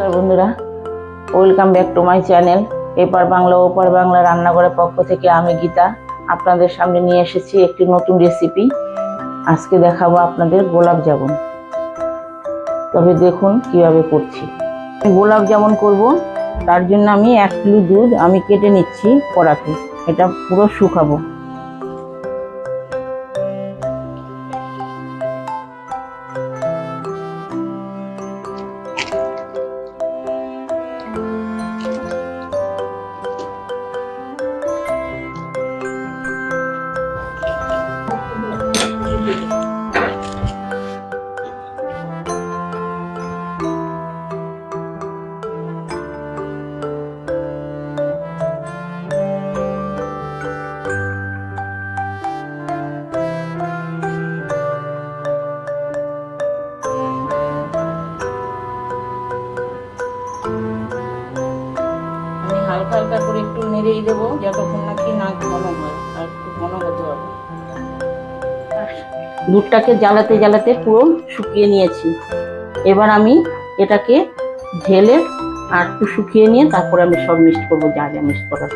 নমস্কার বন্ধুরা, welcome back to my channel এপার বাংলা ওপার বাংলা রান্নাঘরের পক্ষ থেকে আমি গীতা আপনাদের সামনে নিয়ে এসেছি একটি নতুন রেসিপি। আজকে দেখাবো আপনাদের গোলাপ জামুন। তবে দেখুন কিভাবে করছি। গোলাপ জামুন করব, তার জন্য আমি 1 কিলো দুধ আমি কেটে নিচ্ছি কড়াতে। এটা পুরো শুকাবো। হালকা হালকা করে একটু নেড়েই দেবো যতক্ষণ নাকি না ঘন হয়, আর একটু ঘন হতে হবে। দুধটাকে জ্বালাতে জ্বালাতে পুরো শুকিয়ে নিয়েছি। এবার আমি এটাকে ঢেলে আর একটু শুকিয়ে নিয়ে তারপরে আমি সব মিক্সড করবো, যা যা মিক্সড করার।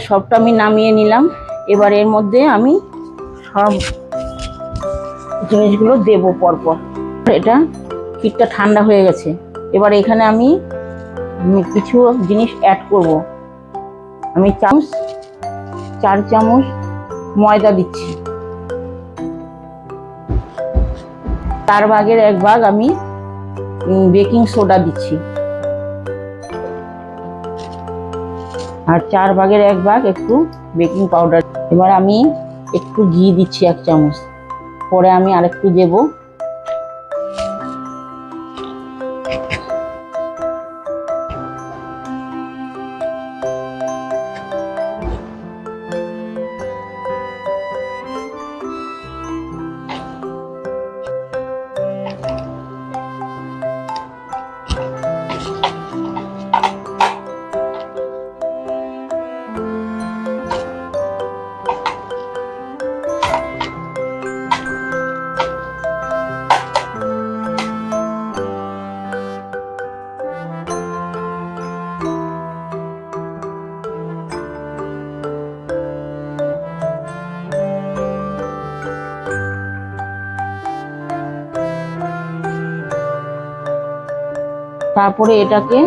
সবটা আমি নামিয়ে নিলাম। এবার এর মধ্যে আমি সব জিনিসগুলো দেবো পরপর। এটা ক্ষীরটা ঠান্ডা হয়ে গেছে। এবার এখানে আমি কিছু জিনিস অ্যাড করব। আমি 4 চামচ ময়দা দিচ্ছি, 4 ভাগের 1 ভাগ আমি বেকিং সোডা দিচ্ছি, আর 4 ভাগের 1 ভাগ একটু বেকিং পাউডার। এবার আমি একটু ঘি দিচ্ছি 1 চামচ, পরে আমি আরেকটু দেবো। তারপরে এটাকে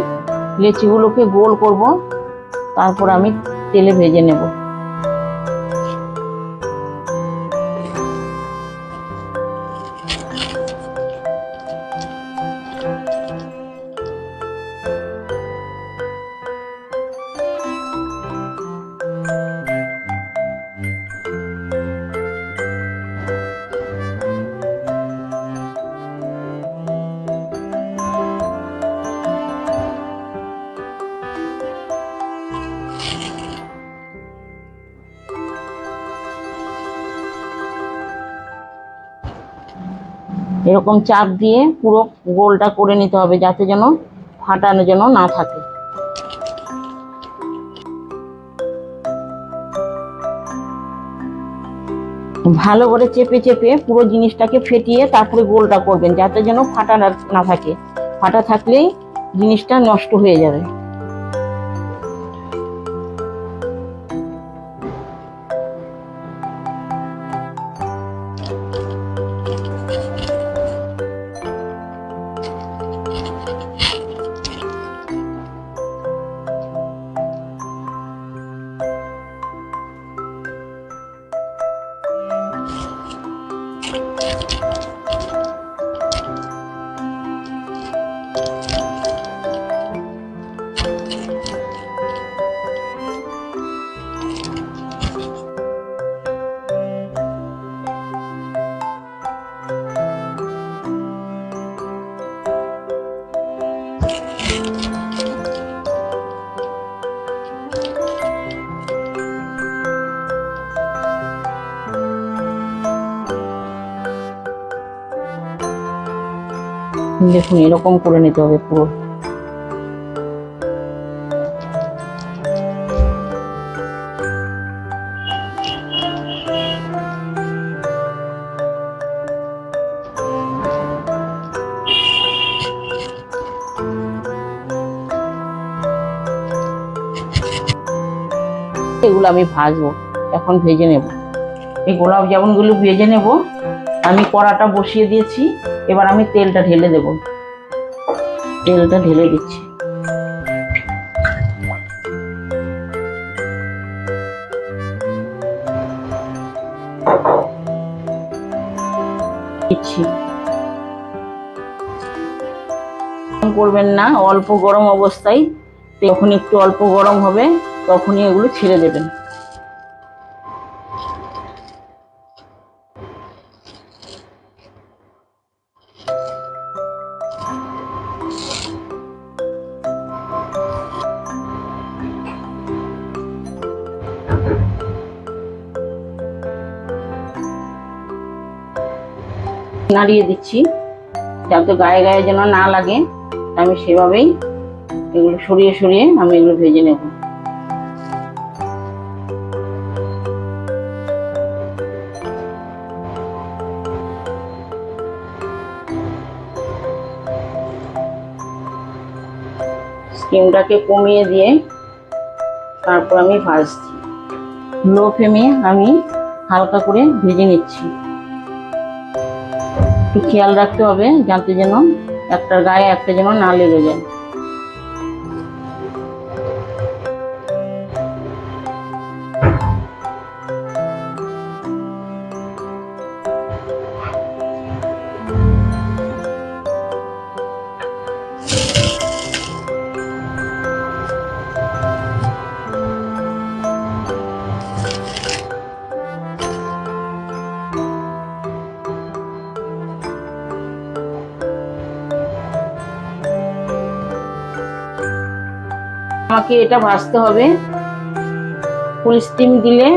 লেচিগুলোকে গোল করব, তারপর আমি তেলে ভেজে নেব। এরকম চাপ দিয়ে পুরো গোলটা করে নিতে হবে, যাতে যেন ফাটানো যেন না থাকে। ভালো করে চেপে চেপে পুরো জিনিসটাকে ফেটিয়ে তারপরে গোলটা করবেন, যাতে যেন ফাটা না থাকে। ফাটা থাকলেই জিনিসটা নষ্ট হয়ে যাবে। দেখুন এরকম করে নিতে হবে পুরো। এগুলো আমি ভাজবো, এখন ভেজে নেব। এই গোলাপ জামুনগুলো ভেজে নেব। আমি কড়াটা বসিয়ে দিয়েছি, এবার আমি তেলটা ঢেলে দেব। তেলটা ঢেলে দিচ্ছি। করবেন না, অল্প গরম অবস্থায়, যখন একটু অল্প গরম হবে তখনই এগুলো ছেড়ে দেবেন। নাড়িয়ে দিচ্ছি যাতে গায়ে গায়ে যেন না লাগে, আমি সেভাবেই এগুলো সরিয়ে সরিয়ে আমি এগুলো ভেজে নেব। স্টিমটাকে কমিয়ে দিয়ে তারপর আমি ভাজছি। লো ফ্লেমে আমি হালকা করে ভেজে নিচ্ছি। একটু খেয়াল রাখতে হবে যাতে যেন একটার গায়ে একটা যেন না লেগে যায়। আমাকে এটা ভাজতে হবে, ফুল স্টিম দিলে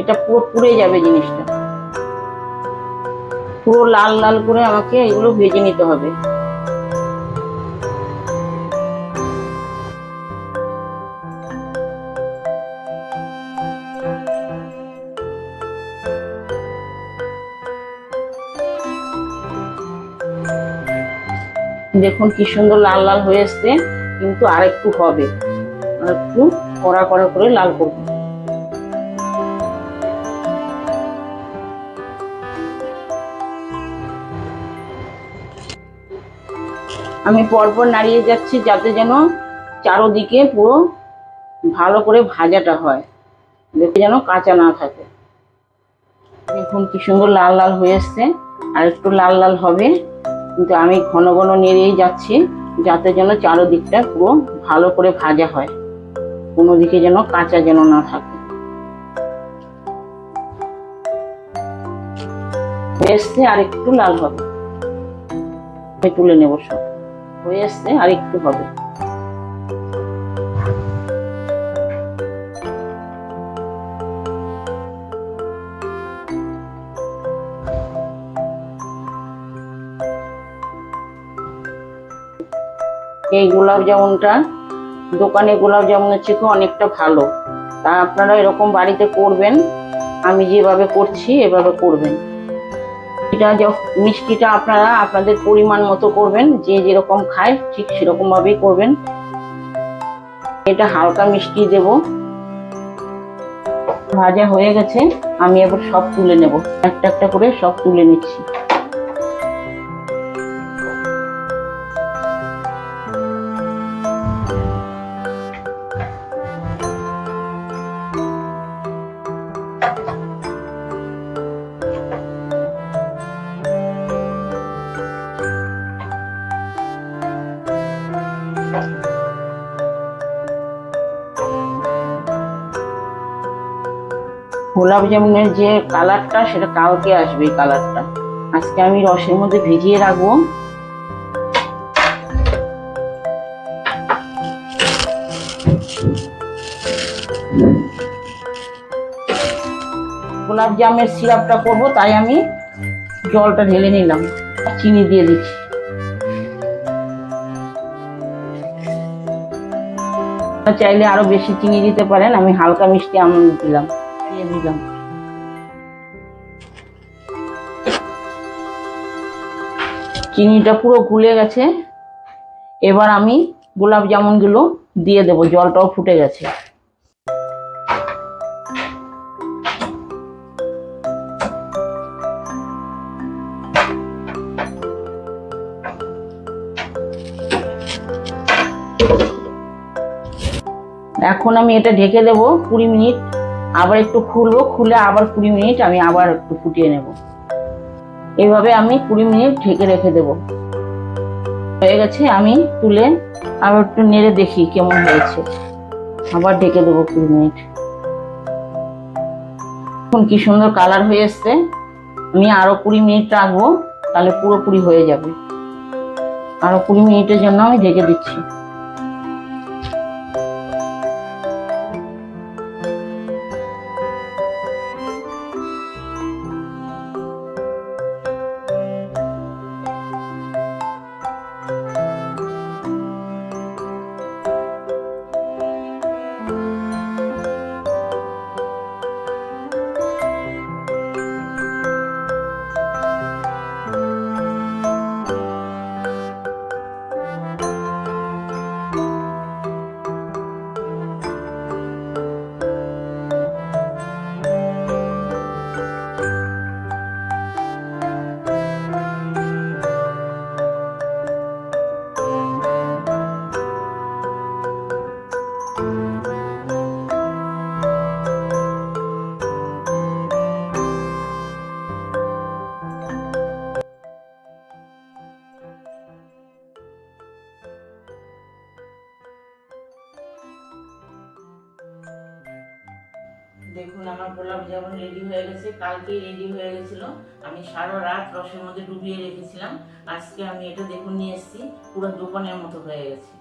এটা পুরো পুড়ে যাবে জিনিসটা। পুরো লাল লাল করে আমাকে এগুলো ভেজে নিতে হবে। দেখুন কি সুন্দর লাল লাল হয়ে এসছে, কিন্তু আর একটু হবে, আর একটু কড়া কড়া করে লাল করব। আমি পরপর নাড়িয়ে যাচ্ছি যাতে যেন চারোদিকে পুরো ভালো করে ভাজাটা হয়, দেখে যেন কাঁচা না থাকে। দেখুন কি সুন্দর লাল লাল হয়ে এসছে, আর একটু লাল লাল হবে, কিন্তু আমি ঘন ঘন নেড়েই যাচ্ছি যাতে যেন চারোদিকটা পুরো ভালো করে ভাজা হয়, কোনো দিকে যেন কাঁচা যেন না থাকে। হয়ে এসছে, আর একটু লাল হবে, তুলে নেব সব। হয়ে এসছে, আর একটু হবে। এই গোলাপ জামুনটা দোকানে গোলাপ জামুনের থেকে অনেকটা ভালো, তা আপনারা এরকম বাড়িতে করবেন, আমি যেভাবে করছি এভাবে করবেন। এটা মিষ্টিটা আপনারা আপনাদের পরিমাণ মতো করবেন, যে যেরকম খায় ঠিক সেরকম ভাবেই করবেন। এটা হালকা মিষ্টি দেব। ভাজা হয়ে গেছে, আমি এবার সব তুলে নেব, একটা একটা করে সব তুলে নিচ্ছি। গোলাপ জামুনের যে কালারটা সেটা কালকে আসবে, এই কালারটা আজকে আমি রসের মধ্যে ভিজিয়ে রাখবো। গোলাপ জামের সিরাপটা করব, তাই আমি জলটা ঢেলে নিলাম, চিনি দিয়ে দিচ্ছি। চাইলে আরো বেশি চিনি দিতে পারেন, আমি হালকা মিষ্টি আম দিলাম, দিয়ে দিলাম। চিনিটা পুরো গুলে গেছে। এবার আমি গোলাপ জামুনগুলো দিয়ে দেবো, জলটাও ফুটে গেছে। এখন আমি এটা ঢেকে দেবো 20 মিনিট, আবার একটু খুলবো, খুলে আবার 20 মিনিট আমি আবার একটু ফুটিয়ে নেব। এইভাবে আমি 20 মিনিট ঢেকে রেখে দেবো। হয়ে গেছে, আমি তুলে আবার একটু নেড়ে দেখি কেমন হয়েছে, আবার ঢেকে দেবো 20 মিনিট। এখন কি সুন্দর কালার হয়ে এসছে। আমি আরো 20 মিনিট রাখবো, তাহলে পুরোপুরি হয়ে যাবে। আরো 20 মিনিটের জন্য আমি ঢেকে দিচ্ছি। দেখুন আমার গোলাপ জামুন রেডি হয়ে গেছে। কালকেই রেডি হয়ে গেছিল, আমি সারা রাত রসের মধ্যে ডুবিয়ে রেখেছিলাম। আজকে আমি এটা দেখুন নিয়ে এসেছি, পুরো দোকানের মতো হয়ে গেছে।